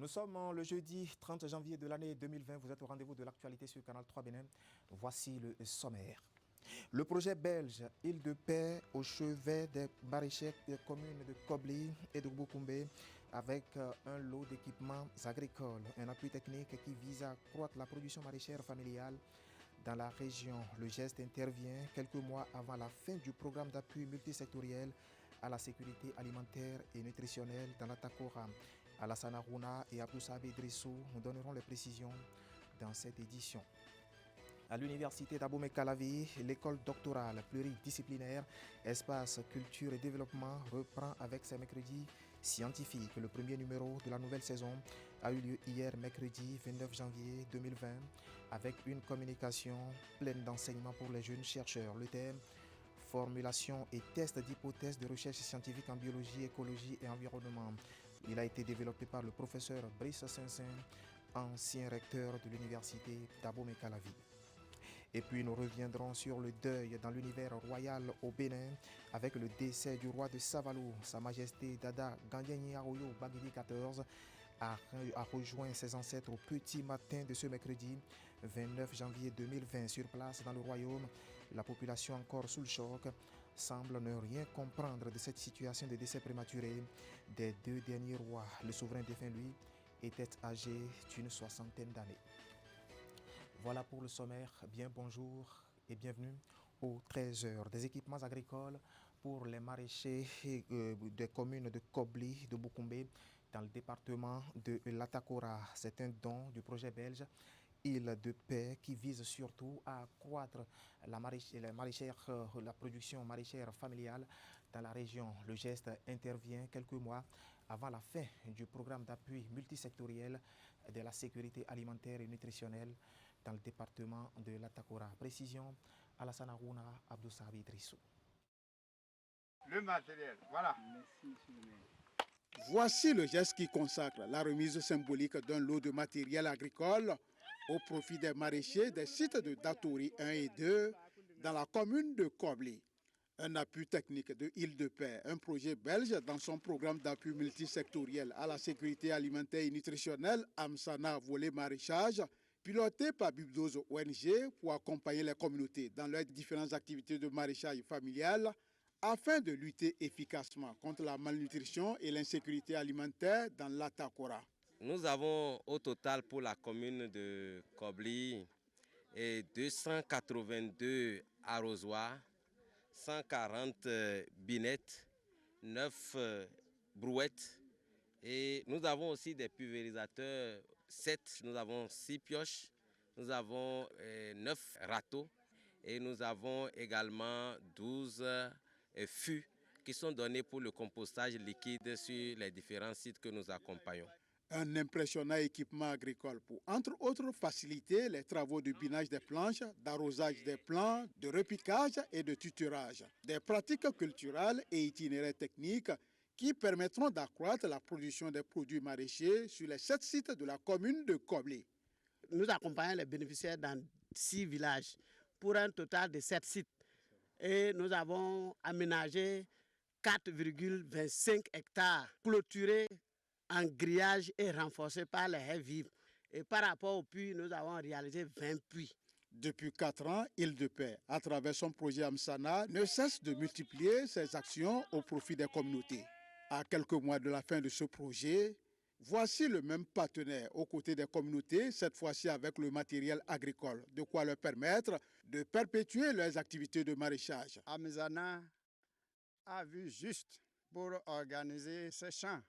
Nous sommes le jeudi 30 janvier de l'année 2020. Vous êtes au rendez-vous de l'actualité sur Canal 3 Bénin. Voici le sommaire. Le projet belge Île de Paix au chevet des maraîchers des communes de Kobli et de Boukoumbe avec un lot d'équipements agricoles, un appui technique qui vise à accroître la production maraîchère familiale dans la région. Le geste intervient quelques mois avant la fin du programme d'appui multisectoriel à la sécurité alimentaire et nutritionnelle dans la Takora. Alassane Harouna et Abdoussabe Drissou nous donneront les précisions dans cette édition. À l'université d'Abomey-Calavi, l'école doctorale pluridisciplinaire Espace, Culture et Développement reprend avec ses mercredis scientifiques. Le premier numéro de la nouvelle saison a eu lieu hier mercredi 29 janvier 2020 avec une communication pleine d'enseignements pour les jeunes chercheurs. Le thème: formulation et test d'hypothèses de recherche scientifique en biologie, écologie et environnement. Il a été développé par le professeur Brice Saint-Saint, ancien recteur de l'université d'Abomey-Calavi. Et puis nous reviendrons sur le deuil dans l'univers royal au Bénin avec le décès du roi de Savalou. Sa Majesté Dada Gandhiani Aroyo Baguidi XIV a rejoint ses ancêtres au petit matin de ce mercredi 29 janvier 2020. Sur place dans le royaume, la population encore sous le choc semble ne rien comprendre de cette situation de décès prématuré des deux derniers rois. Le souverain défunt, lui, était âgé d'une 60aine d'années. Voilà pour le sommaire. Bien bonjour et bienvenue aux 13h. Des équipements agricoles pour les maraîchers des communes de Kobli, de Boukoumbe, dans le département de l'Atakora. C'est un don du projet belge Île de Paix qui vise surtout à accroître la production maraîchère familiale dans la région. Le geste intervient quelques mois avant la fin du programme d'appui multisectoriel de la sécurité alimentaire et nutritionnelle dans le département de l'Atakora. Précision, Alassane Harouna, Abdoussabe Drissou. Le matériel, voilà. Voici le geste qui consacre la remise symbolique d'un lot de matériel agricole au profit des maraîchers des sites de Datori 1 et 2 dans la commune de Kobli. Un appui technique de Île de Paix, un projet belge dans son programme d'appui multisectoriel à la sécurité alimentaire et nutritionnelle Amsana volet maraîchage, piloté par Bibdose ONG pour accompagner les communautés dans leurs différentes activités de maraîchage familial afin de lutter efficacement contre la malnutrition et l'insécurité alimentaire dans l'Atakora. Nous avons au total pour la commune de Kobli 282 arrosoirs, 140 binettes, 9 brouettes et nous avons aussi des pulvérisateurs 7, nous avons 6 pioches, nous avons 9 râteaux et nous avons également 12 fûts qui sont donnés pour le compostage liquide sur les différents sites que nous accompagnons. Un impressionnant équipement agricole pour, entre autres, faciliter les travaux de binage des planches, d'arrosage des plants, de repiquage et de tutorage. Des pratiques culturelles et itinéraires techniques qui permettront d'accroître la production des produits maraîchers sur les 7 sites de la commune de Kobli. Nous accompagnons les bénéficiaires dans 6 villages pour un total de 7 sites. Et nous avons aménagé 4,25 hectares clôturés en grillage et renforcés par les haies vives. Et par rapport aux puits, nous avons réalisé 20 puits. Depuis 4 ans, Île de Paix, à travers son projet Amsana, ne cesse de multiplier ses actions au profit des communautés. À quelques mois de la fin de ce projet, voici le même partenaire aux côtés des communautés, cette fois-ci avec le matériel agricole, de quoi leur permettre de perpétuer leurs activités de maraîchage. Amsana a vu juste pour organiser ces champs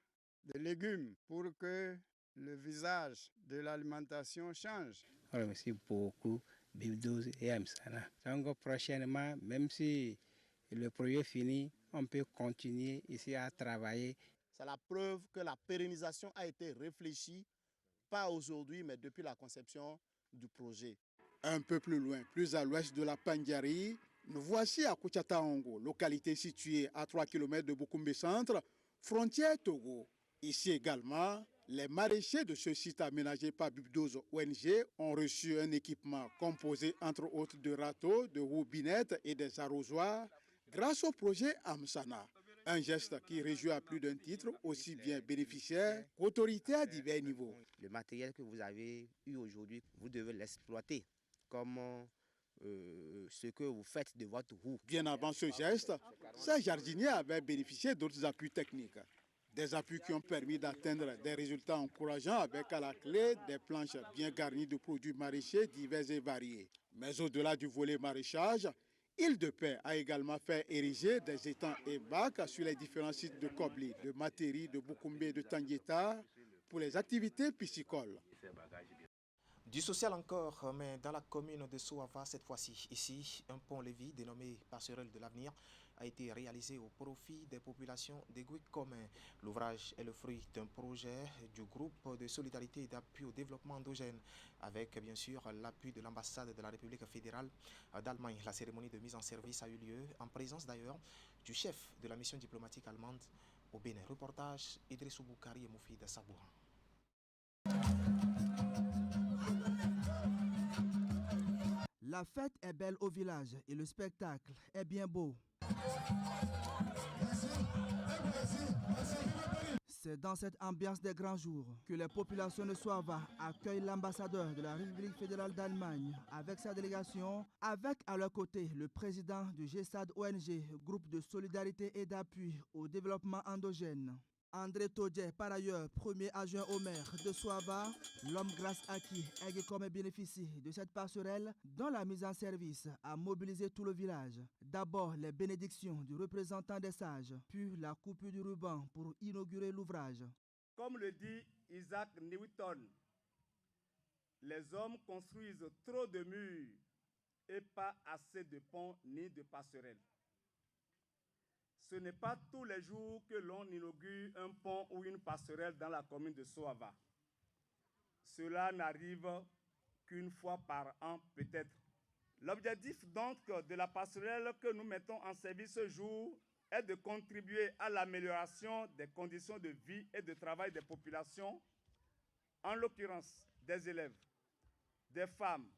de légumes pour que le visage de l'alimentation change. On remercie beaucoup Bibdose et Amsana. Donc prochainement, même si le projet est fini, on peut continuer ici à travailler. C'est la preuve que la pérennisation a été réfléchie, pas aujourd'hui, mais depuis la conception du projet. Un peu plus loin, plus à l'ouest de la Pandjari, nous voici à Koutiataongo, localité située à 3 km de Boukoumbe Centre, frontière Togo. Ici également, les maraîchers de ce site aménagé par Bibdose ONG ont reçu un équipement composé entre autres de râteaux, de roubinettes et des arrosoirs grâce au projet Amsana. Un geste qui réjouit à plus d'un titre, aussi bien bénéficiaires qu'autorités à divers niveaux. Le matériel que vous avez eu aujourd'hui, vous devez l'exploiter comme ce que vous faites de votre roue. Bien avant ce geste, ces jardiniers avaient bénéficié d'autres appuis techniques. Des appuis qui ont permis d'atteindre des résultats encourageants avec à la clé des planches bien garnies de produits maraîchers divers et variés. Mais au-delà du volet maraîchage, Île de Paix a également fait ériger des étangs et bacs sur les différents sites de Kobli, de Materi, de Boukoumbe et de Tangueta pour les activités piscicoles. Du social encore, mais dans la commune de Souava cette fois-ci. Ici, un pont-levis dénommé Passerelle de l'avenir a été réalisé au profit des populations des Gouis communs. L'ouvrage est le fruit d'un projet du groupe de solidarité et d'appui au développement endogène, avec bien sûr l'appui de l'ambassade de la République fédérale d'Allemagne. La cérémonie de mise en service a eu lieu en présence d'ailleurs du chef de la mission diplomatique allemande au Bénin. Reportage Idrissou Boukari et Moufid Sabouran. La fête est belle au village et le spectacle est bien beau. C'est dans cette ambiance des grands jours que les populations de Souava accueillent l'ambassadeur de la République fédérale d'Allemagne avec sa délégation, avec à leur côté le président du GESAD ONG, groupe de solidarité et d'appui au développement endogène. André Todje, par ailleurs premier adjoint au maire de Souava, l'homme grâce à qui Egekome bénéficie de cette passerelle dont la mise en service a mobilisé tout le village. D'abord les bénédictions du représentant des sages, puis la coupure du ruban pour inaugurer l'ouvrage. Comme le dit Isaac Newton, les hommes construisent trop de murs et pas assez de ponts ni de passerelles. Ce n'est pas tous les jours que l'on inaugure un pont ou une passerelle dans la commune de Souava. Cela n'arrive qu'une fois par an peut-être. L'objectif donc de la passerelle que nous mettons en service ce jour est de contribuer à l'amélioration des conditions de vie et de travail des populations, en l'occurrence des élèves, des femmes,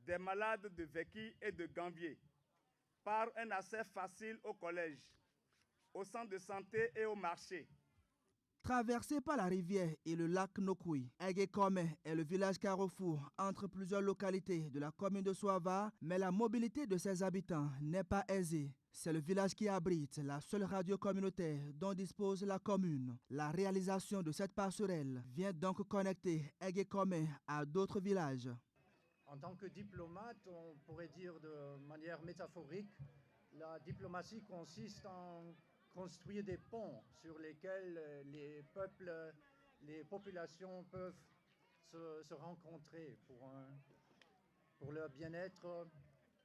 des malades de véquilles et de gambiers, par un accès facile au collège, au centre de santé et au marché. Traversé par la rivière et le lac Nokui, Egekome est le village carrefour entre plusieurs localités de la commune de Souava, mais la mobilité de ses habitants n'est pas aisée. C'est le village qui abrite la seule radio communautaire dont dispose la commune. La réalisation de cette passerelle vient donc connecter Egekome à d'autres villages. En tant que diplomate, on pourrait dire de manière métaphorique, la diplomatie consiste en construire des ponts sur lesquels les peuples, les populations peuvent se rencontrer pour leur bien-être,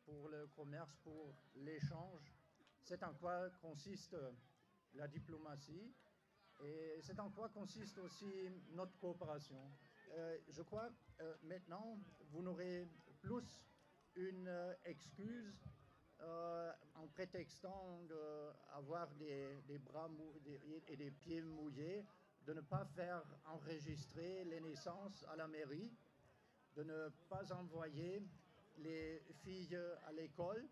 pour le commerce, pour l'échange. C'est en quoi consiste la diplomatie et c'est en quoi consiste aussi notre coopération. Je crois maintenant vous n'aurez plus une excuse en prétextant d'avoir des bras et des pieds mouillés, de ne pas faire enregistrer les naissances à la mairie, de ne pas envoyer les filles à l'école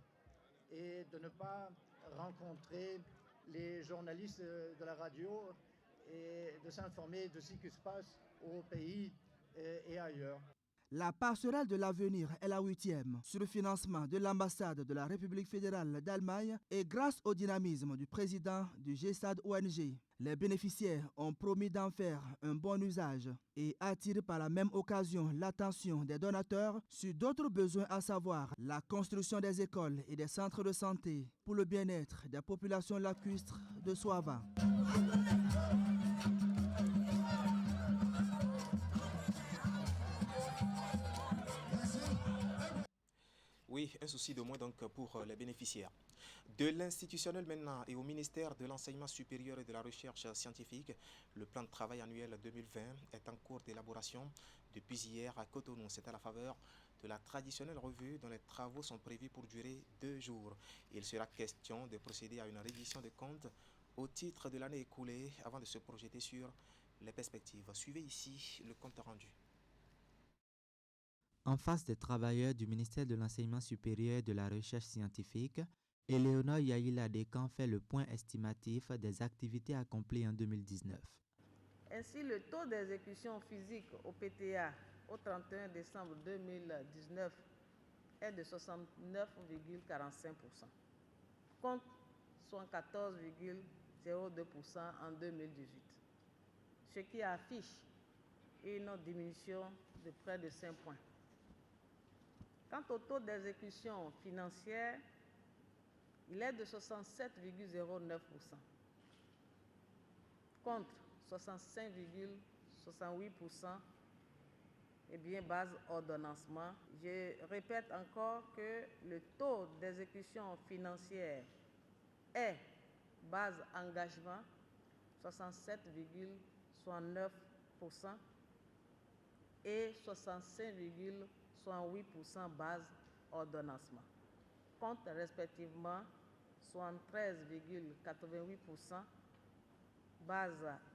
et de ne pas rencontrer les journalistes de la radio et de s'informer de ce qui se passe au pays et ailleurs. La passerelle de l'avenir est la 8e sur le financement de l'ambassade de la République fédérale d'Allemagne et grâce au dynamisme du président du GESAD ONG. Les bénéficiaires ont promis d'en faire un bon usage et attirent par la même occasion l'attention des donateurs sur d'autres besoins, à savoir la construction des écoles et des centres de santé pour le bien-être des populations lacustres de Souava. Oui, un souci de moins donc pour les bénéficiaires. De l'institutionnel maintenant et au ministère de l'Enseignement supérieur et de la Recherche scientifique, le plan de travail annuel 2020 est en cours d'élaboration depuis hier à Cotonou. C'est à la faveur de la traditionnelle revue dont les travaux sont prévus pour durer 2 jours. Il sera question de procéder à une reddition de comptes au titre de l'année écoulée avant de se projeter sur les perspectives. Suivez ici le compte rendu. En face des travailleurs du ministère de l'Enseignement supérieur et de la Recherche scientifique Éléonore Yaïla Descamps fait le point estimatif des activités accomplies en 2019. Ainsi, le taux d'exécution physique au PTA au 31 décembre 2019 est de 69,45%, contre 74,02% en 2018, ce qui affiche une diminution de près de 5 points. Quant au taux d'exécution financière, il est de 67,09%, contre 65,68%, base ordonnancement. Je répète encore que le taux d'exécution financière est base engagement 67,69% et 65,68% base ordonnancement, compte respectivement 73,88% base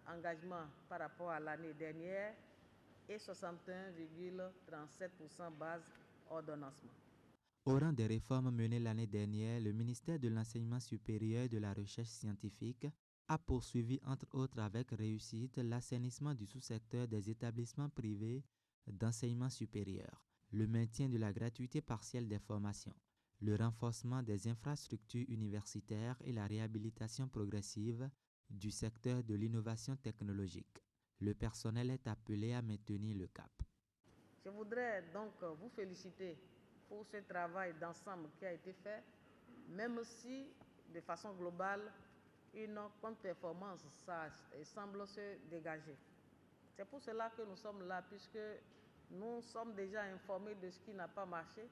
engagement par rapport à l'année dernière et 61,37% base ordonnancement. Au rang des réformes menées l'année dernière, le ministère de l'Enseignement supérieur et de la Recherche scientifique a poursuivi entre autres avec réussite l'assainissement du sous-secteur des établissements privés d'enseignement supérieur, le maintien de la gratuité partielle des formations, le renforcement des infrastructures universitaires et la réhabilitation progressive du secteur de l'innovation technologique. Le personnel est appelé à maintenir le cap. Je voudrais donc vous féliciter pour ce travail d'ensemble qui a été fait, même si, de façon globale, une contre-performance semble se dégager. C'est pour cela que nous sommes là, puisque nous sommes déjà informés de ce qui n'a pas marché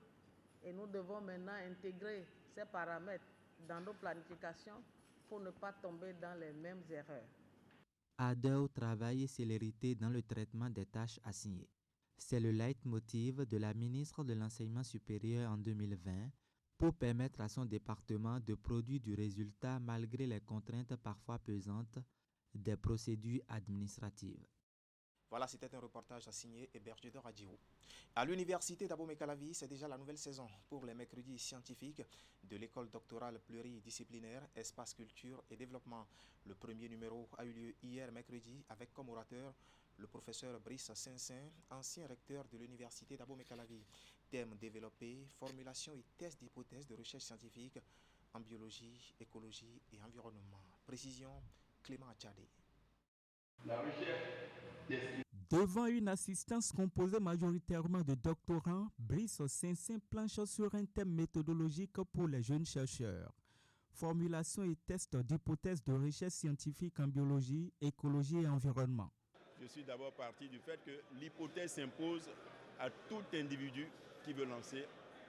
et nous devons maintenant intégrer ces paramètres dans nos planifications pour ne pas tomber dans les mêmes erreurs. Ardeur au travail et célérité dans le traitement des tâches assignées. C'est le leitmotiv de la ministre de l'Enseignement supérieur en 2020 pour permettre à son département de produire du résultat malgré les contraintes parfois pesantes des procédures administratives. Voilà, c'était un reportage signé Hébergé de Radio. À l'université d'Abomey-Calavi, c'est déjà la nouvelle saison pour les mercredis scientifiques de l'école doctorale pluridisciplinaire Espace Culture et Développement. Le premier numéro a eu lieu hier mercredi avec comme orateur le professeur Brice Saint-Saint, ancien recteur de l'université d'Abomey-Calavi. Thèmes développés, formulation et tests d'hypothèses de recherche scientifique en biologie, écologie et environnement. Précision, Clément Achadé. La recherche Devant une assistance composée majoritairement de doctorants, Brice Saint-Saint planche sur un thème méthodologique pour les jeunes chercheurs. Formulation et test d'hypothèses de recherche scientifique en biologie, écologie et environnement. Je suis d'abord parti du fait que l'hypothèse s'impose à tout individu qui veut lancer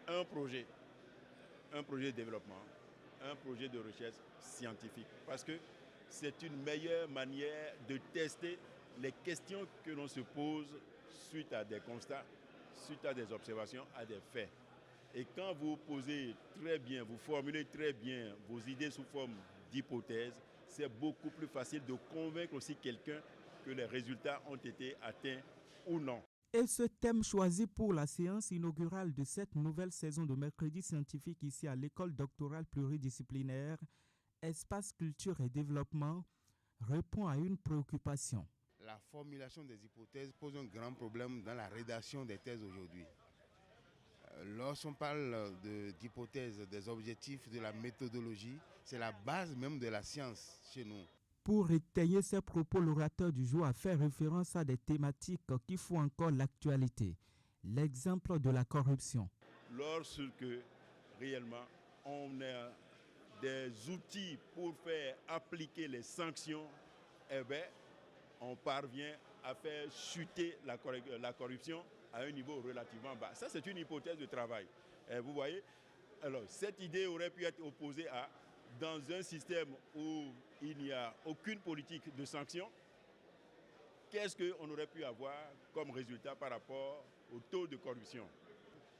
un projet de développement, un projet de recherche scientifique. Parce que c'est une meilleure manière de tester les questions que l'on se pose suite à des constats, suite à des observations, à des faits. Et quand vous posez très bien, vous formulez très bien vos idées sous forme d'hypothèses, c'est beaucoup plus facile de convaincre aussi quelqu'un que les résultats ont été atteints ou non. Et ce thème choisi pour la séance inaugurale de cette nouvelle saison de mercredi scientifique ici à l'école doctorale pluridisciplinaire, Espace Culture et Développement, répond à une préoccupation. La formulation des hypothèses pose un grand problème dans la rédaction des thèses aujourd'hui. Lorsqu'on parle d'hypothèses, des objectifs, de la méthodologie, c'est la base même de la science chez nous. Pour étayer ses propos, l'orateur du jour a fait référence à des thématiques qui font encore l'actualité. L'exemple de la corruption. Lorsque réellement on a des outils pour faire appliquer les sanctions, on parvient à faire chuter la corruption à un niveau relativement bas. Ça, c'est une hypothèse de travail. Et vous voyez, alors cette idée aurait pu être opposée à, dans un système où il n'y a aucune politique de sanction, qu'est-ce qu'on aurait pu avoir comme résultat par rapport au taux de corruption?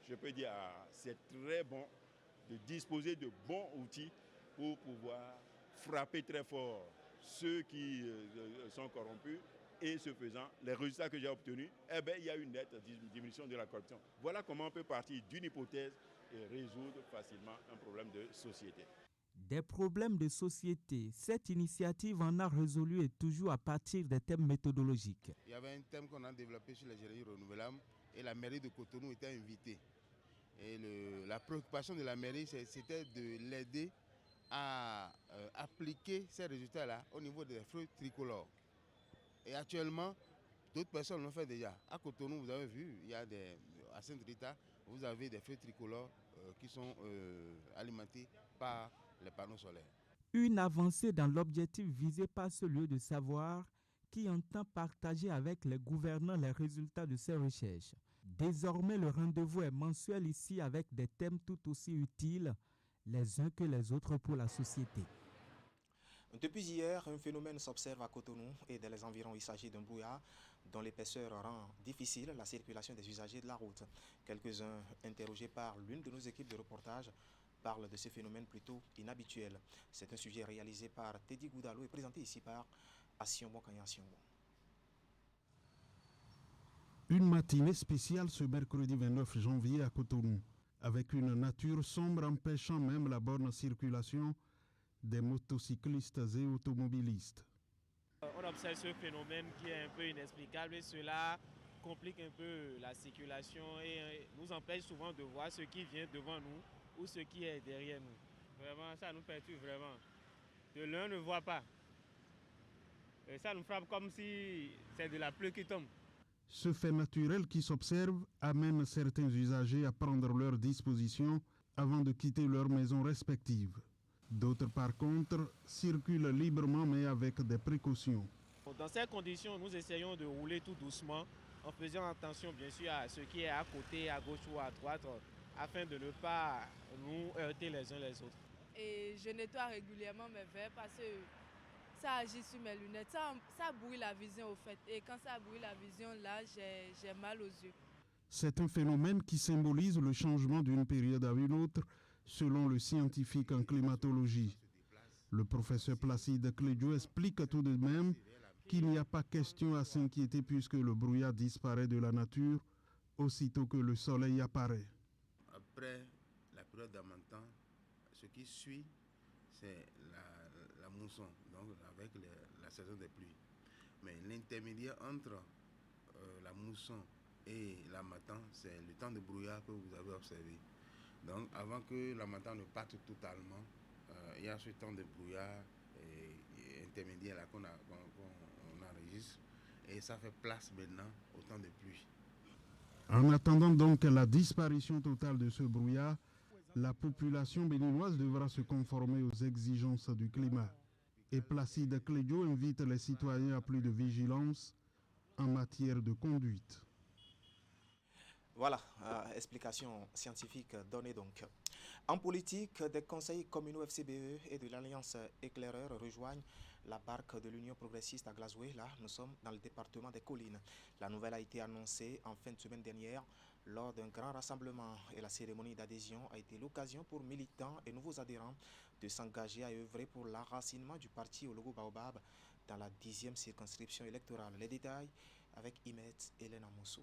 Je peux dire, c'est très bon de disposer de bons outils pour pouvoir frapper très fort ceux qui sont corrompus, et ce faisant, les résultats que j'ai obtenus, il y a une nette diminution de la corruption. Voilà comment on peut partir d'une hypothèse et résoudre facilement un problème de société. Des problèmes de société, cette initiative en a résolu et toujours à partir des thèmes méthodologiques. Il y avait un thème qu'on a développé sur les énergies renouvelables et la mairie de Cotonou était invitée. Et la préoccupation de la mairie, c'était de l'aider à appliquer ces résultats-là au niveau des feux tricolores. Et actuellement, d'autres personnes l'ont fait déjà. À Cotonou, vous avez vu, il y a à Sainte-Rita, vous avez des feux tricolores qui sont alimentés par les panneaux solaires. Une avancée dans l'objectif visé par ce lieu de savoir qui entend partager avec les gouvernants les résultats de ses recherches. Désormais, le rendez-vous est mensuel ici avec des thèmes tout aussi utiles les uns que les autres pour la société. Depuis hier, un phénomène s'observe à Cotonou et dans les environs. Il s'agit d'un brouillard dont l'épaisseur rend difficile la circulation des usagers de la route. Quelques-uns interrogés par l'une de nos équipes de reportage parlent de ce phénomène plutôt inhabituel. C'est un sujet réalisé par Teddy Goudalo et présenté ici par Asionbo Kanyasionbo. Une matinée spéciale ce mercredi 29 janvier à Cotonou, avec une nature sombre empêchant même la bonne circulation des motocyclistes et automobilistes. On observe ce phénomène qui est un peu inexplicable et cela complique un peu la circulation et nous empêche souvent de voir ce qui vient devant nous ou ce qui est derrière nous. Vraiment, ça nous perturbe vraiment. De l'un ne voit pas. Et ça nous frappe comme si c'est de la pluie qui tombe. Ce fait naturel qui s'observe amène certains usagers à prendre leurs dispositions avant de quitter leurs maisons respectives. D'autres, par contre, circulent librement mais avec des précautions. Dans ces conditions, nous essayons de rouler tout doucement en faisant attention bien sûr à ce qui est à côté, à gauche ou à droite, afin de ne pas nous heurter les uns les autres. Et je nettoie régulièrement mes verres parce que ça agit sur mes lunettes. Ça brouille la vision au fait. Et quand ça brouille la vision, là, j'ai mal aux yeux. C'est un phénomène qui symbolise le changement d'une période à une autre, selon le scientifique en climatologie. Le professeur Placide Clédio explique tout de même qu'il n'y a pas question à s'inquiéter puisque le brouillard disparaît de la nature aussitôt que le soleil apparaît. Après la période d'Amantan, ce qui suit, c'est la mousson, donc avec la saison des pluies. Mais l'intermédiaire entre la mousson et l'Harmattan, c'est le temps de brouillard que vous avez observé. Donc avant que l'Harmattan ne parte totalement, il y a ce temps de brouillard et intermédiaire là qu'on enregistre et ça fait place maintenant au temps de pluie. En attendant donc la disparition totale de ce brouillard, la population béninoise devra se conformer aux exigences du climat. Et Placide Clédio invite les citoyens à plus de vigilance en matière de conduite. Voilà, explication scientifique donnée donc. En politique, des conseils communaux FCBE et de l'Alliance Éclaireur rejoignent la barque de l'Union progressiste à Glasgow. Là, nous sommes dans le département des Collines. La nouvelle a été annoncée en fin de semaine dernière lors d'un grand rassemblement et la cérémonie d'adhésion a été l'occasion pour militants et nouveaux adhérents de s'engager à œuvrer pour l'enracinement du parti au logo Baobab dans la 10e circonscription électorale. Les détails avec Imet Hélène Mousso.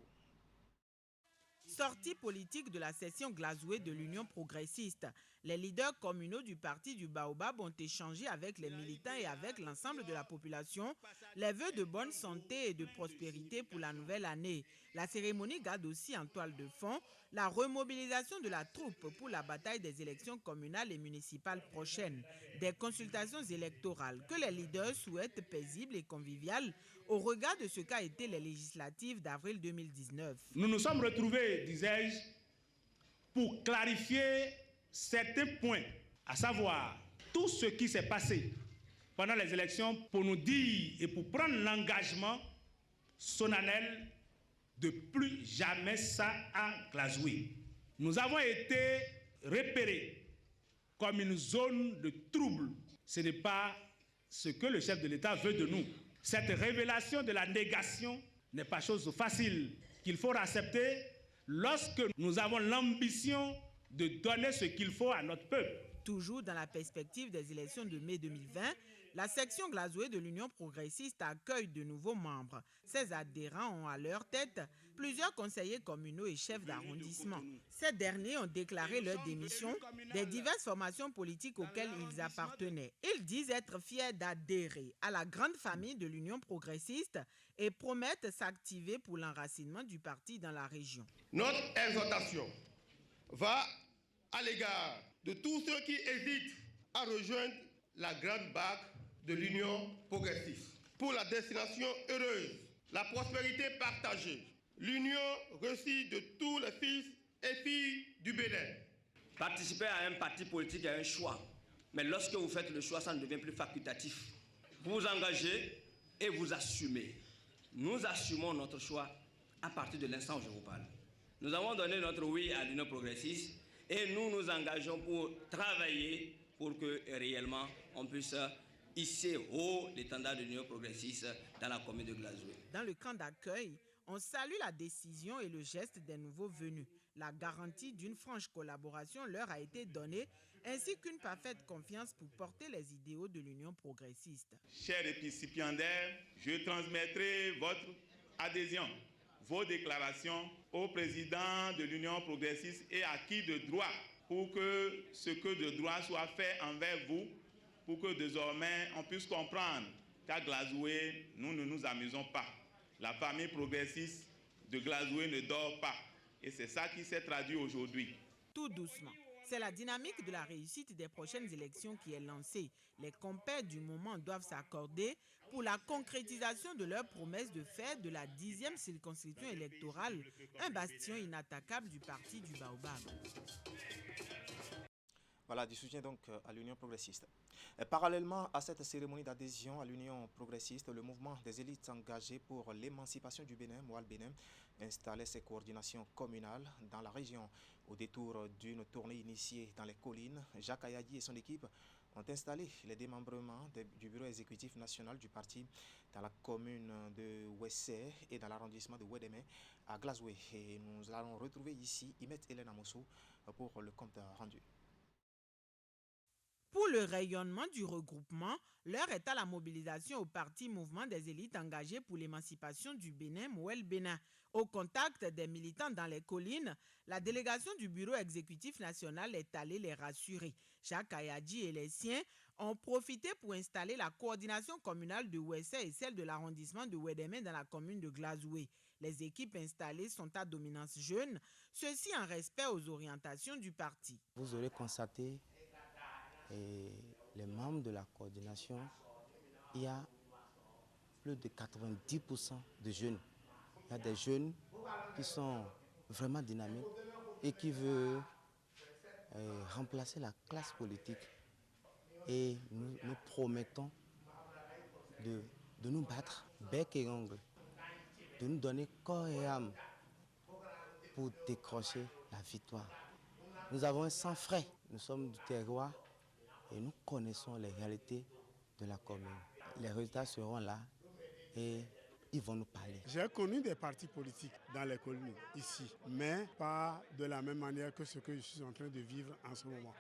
Sortie politique de la session Glasgow de l'Union progressiste. Les leaders communaux du parti du Baobab ont échangé avec les militants et avec l'ensemble de la population les vœux de bonne santé et de prospérité pour la nouvelle année. La cérémonie garde aussi en toile de fond la remobilisation de la troupe pour la bataille des élections communales et municipales prochaines. Des consultations électorales que les leaders souhaitent paisibles et conviviales au regard de ce qu'a été les législatives d'avril 2019. Nous nous sommes retrouvés, disais-je, pour clarifier certains points, à savoir tout ce qui s'est passé pendant les élections pour nous dire et pour prendre l'engagement solennel de plus jamais ça à Glasgow. Nous avons été repérés comme une zone de trouble. Ce n'est pas ce que le chef de l'État veut de nous. Cette révélation de la négation n'est pas chose facile qu'il faut accepter lorsque nous avons l'ambition de donner ce qu'il faut à notre peuple. Toujours dans la perspective des élections de mai 2020, La section Glazoué de l'Union progressiste accueille de nouveaux membres. Ses adhérents ont à leur tête plusieurs conseillers communaux et chefs d'arrondissement. Ces derniers ont déclaré leur démission des diverses formations politiques auxquelles ils appartenaient. Ils disent être fiers d'adhérer à la grande famille de l'Union progressiste et promettent s'activer pour l'enracinement du parti dans la région. Notre exhortation va à l'égard de tous ceux qui hésitent à rejoindre la grande barque de l'Union progressiste. Pour la destination heureuse, la prospérité partagée, l'union reçue de tous les fils et filles du Bénin. Participer à un parti politique est un choix, mais lorsque vous faites le choix, ça ne devient plus facultatif. Vous vous engagez et vous assumez. Nous assumons notre choix à partir de l'instant où je vous parle. Nous avons donné notre oui à l'Union progressiste et nous nous engageons pour travailler pour que réellement on puisse hisser haut l'étendard de l'Union progressiste dans la commune de Glazoué. Dans le camp d'accueil, on salue la décision et le geste des nouveaux venus. La garantie d'une franche collaboration leur a été donnée, ainsi qu'une parfaite confiance pour porter les idéaux de l'Union progressiste. Chers récipiendaires, je transmettrai votre adhésion, vos déclarations au président de l'Union progressiste et acquis de droit pour que ce que de droit soit fait envers vous, pour que désormais on puisse comprendre qu'à Glazoué, nous ne nous amusons pas. La famille progressiste de Glazoué ne dort pas. Et c'est ça qui s'est traduit aujourd'hui. Tout doucement. C'est la dynamique de la réussite des prochaines élections qui est lancée. Les compères du moment doivent s'accorder pour la concrétisation de leur promesse de faire de la 10e circonscription électorale un bastion inattaquable du parti du Baobab. Voilà, du soutien donc à l'Union progressiste. Et parallèlement à cette cérémonie d'adhésion à l'Union progressiste, le mouvement des élites engagées pour l'émancipation du Bénin, Moal Bénin, installait ses coordinations communales dans la région. Au détour d'une tournée initiée dans les collines, Jacques Ayadi et son équipe ont installé les démembrements du bureau exécutif national du parti dans la commune de Ouessé et dans l'arrondissement de Ouédémé à Glazoué. Et nous allons retrouver ici Imet Hélène Amosso pour le compte rendu. Pour le rayonnement du regroupement, l'heure est à la mobilisation au parti Mouvement des élites engagées pour l'émancipation du Bénin, Moel Bénin. Au contact des militants dans les collines, la délégation du bureau exécutif national est allée les rassurer. Jacques Ayadi et les siens ont profité pour installer la coordination communale de Ouessé et celle de l'arrondissement de Ouédémé dans la commune de Glazoué. Les équipes installées sont à dominance jeune, ceci en respect aux orientations du parti. Vous aurez constaté les membres de la coordination, il y a plus de 90% de jeunes. Il y a des jeunes qui sont vraiment dynamiques et qui veulent remplacer la classe politique. Et nous promettons de nous battre bec et ongle, de nous donner corps et âme pour décrocher la victoire. Nous avons un sang frais, nous sommes du terroir et nous connaissons les réalités de la commune. Les résultats seront là et ils vont nous parler. J'ai connu des partis politiques dans les colonies ici, mais pas de la même manière que ce que je suis en train de vivre en ce moment.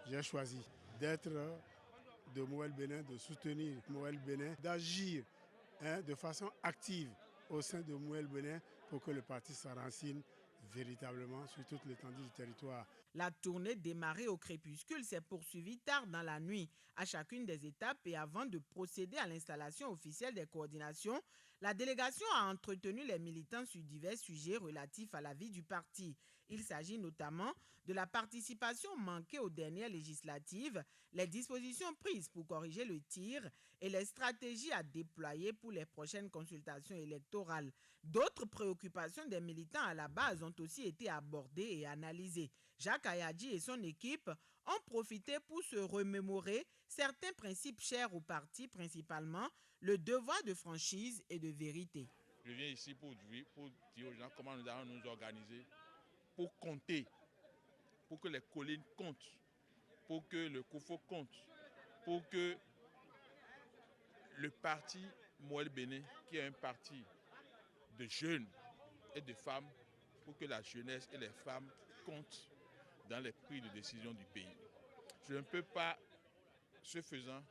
J'ai choisi d'être de Moel Bénin, de soutenir Moel Bénin, d'agir de façon active au sein de Moel Bénin pour que le parti s'enracine véritablement sur toute l'étendue du territoire. La tournée démarrée au crépuscule s'est poursuivie tard dans la nuit. À chacune des étapes et avant de procéder à l'installation officielle des coordinations, la délégation a entretenu les militants sur divers sujets relatifs à la vie du parti. Il s'agit notamment de la participation manquée aux dernières législatives, les dispositions prises pour corriger le tir et les stratégies à déployer pour les prochaines consultations électorales. D'autres préoccupations des militants à la base ont aussi été abordées et analysées. Jacques Ayadi et son équipe ont profité pour se remémorer certains principes chers au parti, principalement le devoir de franchise et de vérité. Je viens ici pour dire aux gens comment nous allons nous organiser, pour compter, pour que les collines comptent, pour que le Koufo compte, pour que le parti Moel Bénin, qui est un parti de jeunes et de femmes, pour que la jeunesse et les femmes comptent dans les prises de décision du pays. Je ne peux pas, ce faisant,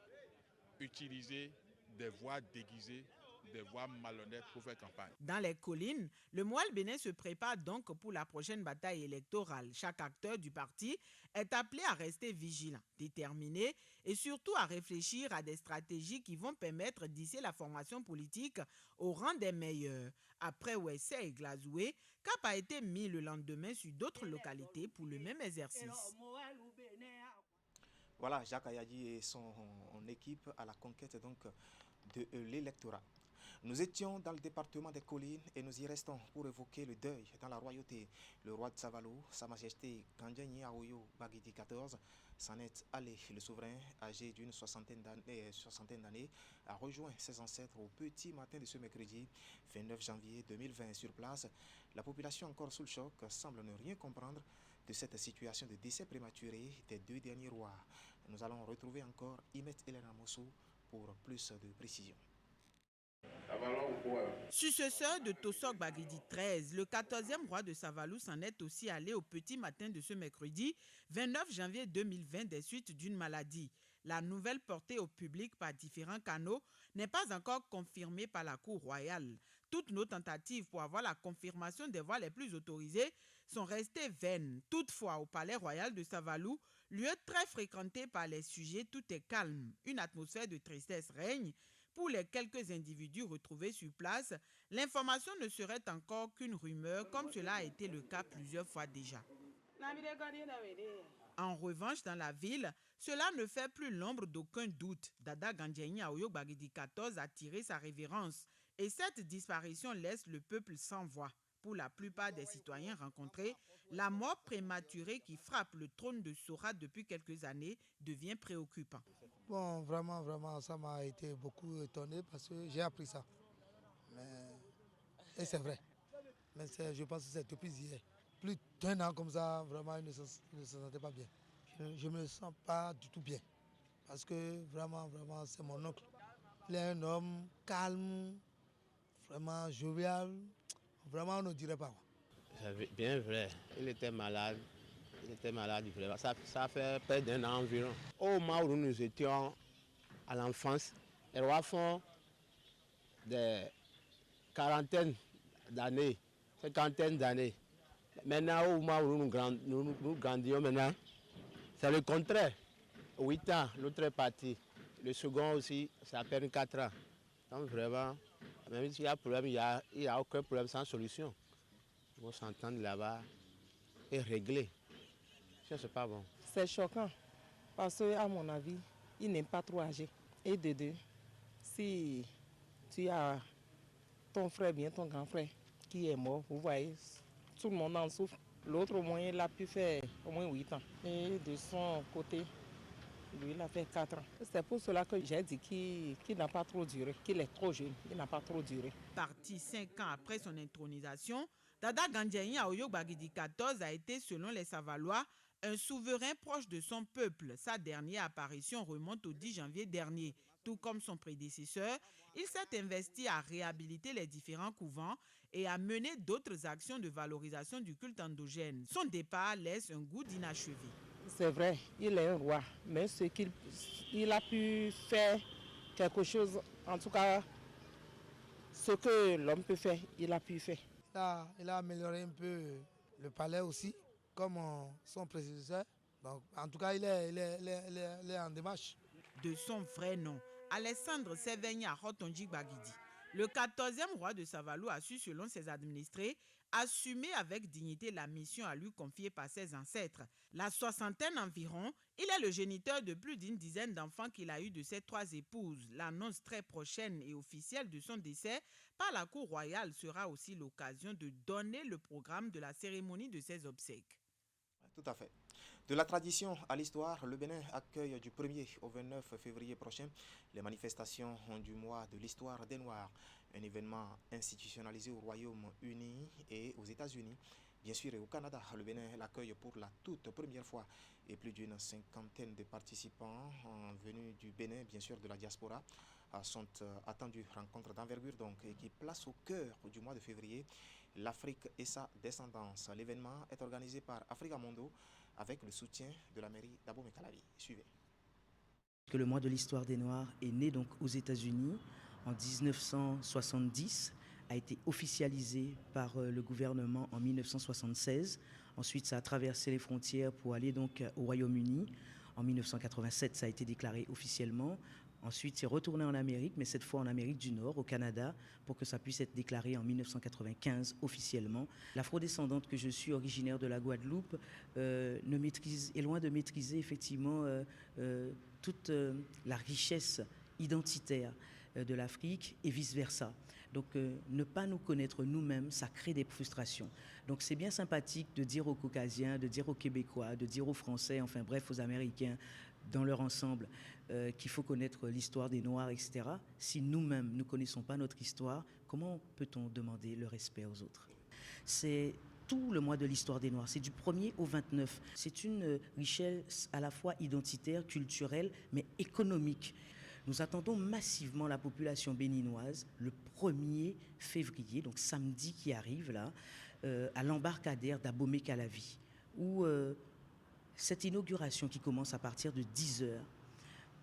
utiliser des voix déguisées, des voix malhonnêtes pour faire campagne. Dans les collines, le Moual Bénin se prépare donc pour la prochaine bataille électorale. Chaque acteur du parti est appelé à rester vigilant, déterminé et surtout à réfléchir à des stratégies qui vont permettre d'hisser la formation politique au rang des meilleurs. Après Ouessé et Glazoué, cap a été mis le lendemain sur d'autres localités pour le même exercice. Voilà, Jacques Ayadi et son équipe à la conquête donc de l'électorat. Nous étions dans le département des collines et nous y restons pour évoquer le deuil dans la royauté. Le roi de Savalou, Sa Majesté Kandjani Aoyo Bagidi XIV, s'en est allé. Le souverain, âgé d'une soixantaine d'années, a rejoint ses ancêtres au petit matin de ce mercredi 29 janvier 2020. Sur place, la population encore sous le choc semble ne rien comprendre de cette situation de décès prématuré des deux derniers rois. Nous allons retrouver encore Imet Elena Mossou pour plus de précisions. Successeur de Tosok Bagidi XIII, le 14e roi de Savalou s'en est aussi allé au petit matin de ce mercredi 29 janvier 2020 des suites d'une maladie. La nouvelle portée au public par différents canaux n'est pas encore confirmée par la Cour royale. Toutes nos tentatives pour avoir la confirmation des voix les plus autorisées sont restées vaines. Toutefois, au palais royal de Savalou, lieu très fréquenté par les sujets, tout est calme. Une atmosphère de tristesse règne. Pour les quelques individus retrouvés sur place, l'information ne serait encore qu'une rumeur, comme cela a été le cas plusieurs fois déjà. En revanche, dans la ville, cela ne fait plus l'ombre d'aucun doute. Dada Kandjani Aoyo Bagidi XIV a tiré sa révérence et cette disparition laisse le peuple sans voix. Pour la plupart des citoyens rencontrés, la mort prématurée qui frappe le trône de Sora depuis quelques années devient préoccupant. Bon, vraiment, ça m'a été beaucoup étonné parce que j'ai appris ça. Et c'est vrai. Mais je pense que c'est depuis hier. Plus d'un an comme ça, vraiment, il ne se sentait pas bien. Je ne me sens pas du tout bien. Parce que vraiment, c'est mon oncle. Il est un homme calme, vraiment jovial. Vraiment, on ne dirait pas. C'est bien vrai. Il était malade vraiment. Ça fait près d'un an environ. Au moment où nous étions à l'enfance, les rois font des quarantaines d'années, cinquantaines d'années. Maintenant, au moment où nous grandions maintenant, c'est le contraire. 8 ans, l'autre est parti. Le second aussi, ça fait 4 ans. Donc vraiment, même s'il y a problème, il n'y a aucun problème sans solution. Ils vont s'entendre là-bas et régler. Ça, c'est pas bon. C'est choquant parce qu'à mon avis, il n'est pas trop âgé. Et de deux, si tu as ton frère, bien ton grand frère, qui est mort, vous voyez, tout le monde en souffre. L'autre, au moins, il a pu faire au moins 8 ans. Et de son côté, lui, il a fait 4 ans. C'est pour cela que j'ai dit qu'il n'a pas trop duré, qu'il est trop jeune, il n'a pas trop duré. Parti 5 ans après son intronisation, Dada Kandjani Aoyo Bagidi XIV a été, selon les Savalois, un souverain proche de son peuple. Sa dernière apparition remonte au 10 janvier dernier. Tout comme son prédécesseur, il s'est investi à réhabiliter les différents couvents et à mener d'autres actions de valorisation du culte endogène. Son départ laisse un goût d'inachevé. C'est vrai, il est un roi, mais ce qu'il a pu faire quelque chose, en tout cas, ce que l'homme peut faire, il a pu faire. Il a amélioré un peu le palais aussi, comme son prédécesseur. Donc, en tout cas, il est en démarche. De son vrai nom, Alessandre Sevenya Rotonji Bagidi, le 14e roi de Savalou a su, selon ses administrés, assumer avec dignité la mission à lui confiée par ses ancêtres. La soixantaine environ, il est le géniteur de plus d'une dizaine d'enfants qu'il a eu de ses 3 épouses. L'annonce très prochaine et officielle de son décès par la cour royale sera aussi l'occasion de donner le programme de la cérémonie de ses obsèques. Tout à fait. De la tradition à l'histoire, le Bénin accueille du 1er au 29 février prochain les manifestations du mois de l'histoire des Noirs, un événement institutionnalisé au Royaume-Uni et aux États-Unis. Bien sûr, et au Canada, le Bénin l'accueille pour la toute première fois et plus d'une cinquantaine de participants venus du Bénin, bien sûr de la diaspora, sont attendus. Rencontre d'envergure donc et qui place au cœur du mois de février l'Afrique et sa descendance. L'événement est organisé par Africa Mondo avec le soutien de la mairie d'Abomey-Calavi. Suivez. Le mois de l'histoire des Noirs est né donc aux États-Unis en 1970, a été officialisé par le gouvernement en 1976. Ensuite, ça a traversé les frontières pour aller donc au Royaume-Uni. En 1987, ça a été déclaré officiellement. Ensuite, c'est retourné en Amérique, mais cette fois en Amérique du Nord, au Canada, pour que ça puisse être déclaré en 1995 officiellement. L'afrodescendante que je suis, originaire de la Guadeloupe, est loin de maîtriser effectivement toute la richesse identitaire de l'Afrique et vice-versa. Donc ne pas nous connaître nous-mêmes, ça crée des frustrations. Donc c'est bien sympathique de dire aux Caucasiens, de dire aux Québécois, de dire aux Français, enfin bref aux Américains, dans leur ensemble, qu'il faut connaître l'histoire des Noirs, etc. Si nous-mêmes ne connaissons pas notre histoire, comment peut-on demander le respect aux autres? C'est tout le mois de l'histoire des Noirs, c'est du 1er au 29. C'est une richesse à la fois identitaire, culturelle, mais économique. Nous attendons massivement la population béninoise le 1er février, donc samedi qui arrive là, à l'embarcadère d'Abomey-Calavi, où cette inauguration qui commence à partir de 10h,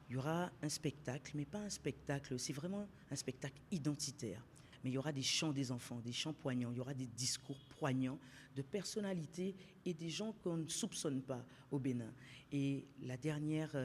il y aura un spectacle, mais pas un spectacle, c'est vraiment un spectacle identitaire. Mais il y aura des chants des enfants, des chants poignants, il y aura des discours poignants de personnalités et des gens qu'on ne soupçonne pas au Bénin. Et la dernière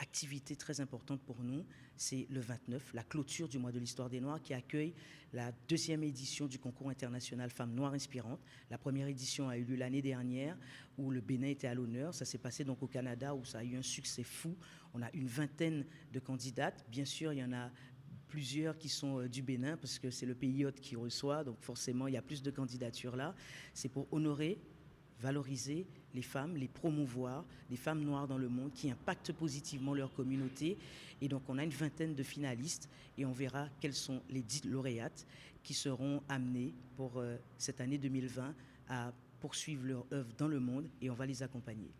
activité très importante pour nous, c'est le 29, la clôture du mois de l'histoire des Noirs qui accueille la 2e édition du concours international Femmes Noires Inspirantes. La première édition a eu lieu l'année dernière où le Bénin était à l'honneur. Ça s'est passé donc au Canada où ça a eu un succès fou. On a une vingtaine de candidates. Bien sûr, il y en a plusieurs qui sont du Bénin parce que c'est le pays hôte qui reçoit. Donc forcément, il y a plus de candidatures là. C'est pour honorer, valoriser les femmes, les promouvoir, les femmes noires dans le monde qui impactent positivement leur communauté. Et donc on a une vingtaine de finalistes et on verra quelles sont les 10 lauréates qui seront amenées pour cette année 2020 à poursuivre leur œuvre dans le monde et on va les accompagner.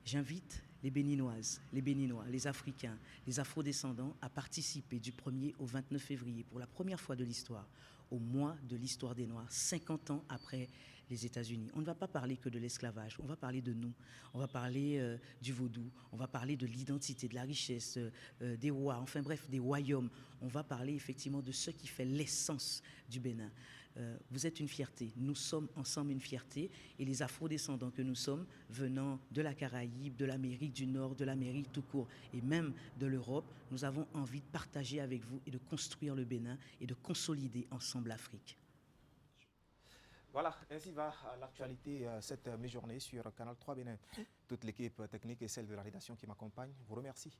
J'invite les Béninoises, les Béninois, les Africains, les Afrodescendants à participer du 1er au 29 février pour la première fois de l'histoire au mois de l'histoire des Noirs, 50 ans après les États-Unis. On ne va pas parler que de l'esclavage, on va parler de nous, on va parler du vaudou, on va parler de l'identité, de la richesse, des rois, enfin bref, des royaumes. On va parler effectivement de ce qui fait l'essence du Bénin. Vous êtes une fierté, nous sommes ensemble une fierté et les afrodescendants que nous sommes, venant de la Caraïbe, de l'Amérique du Nord, de l'Amérique tout court et même de l'Europe, nous avons envie de partager avec vous et de construire le Bénin et de consolider ensemble l'Afrique. Voilà, ainsi va l'actualité cette mi-journée sur Canal 3 Bénin. Toute l'équipe technique et celle de la rédaction qui m'accompagne vous remercie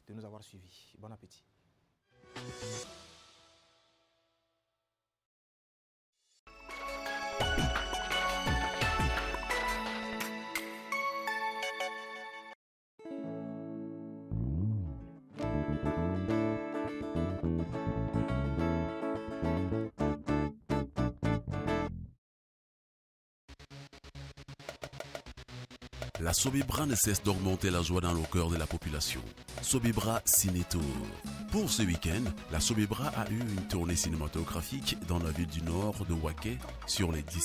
de nous avoir suivis. Bon appétit. La Sobibra ne cesse d'augmenter la joie dans le cœur de la population. Sobibra Cinétour. Pour ce week-end, la Sobibra a eu une tournée cinématographique dans la ville du Nord de Waké sur les 10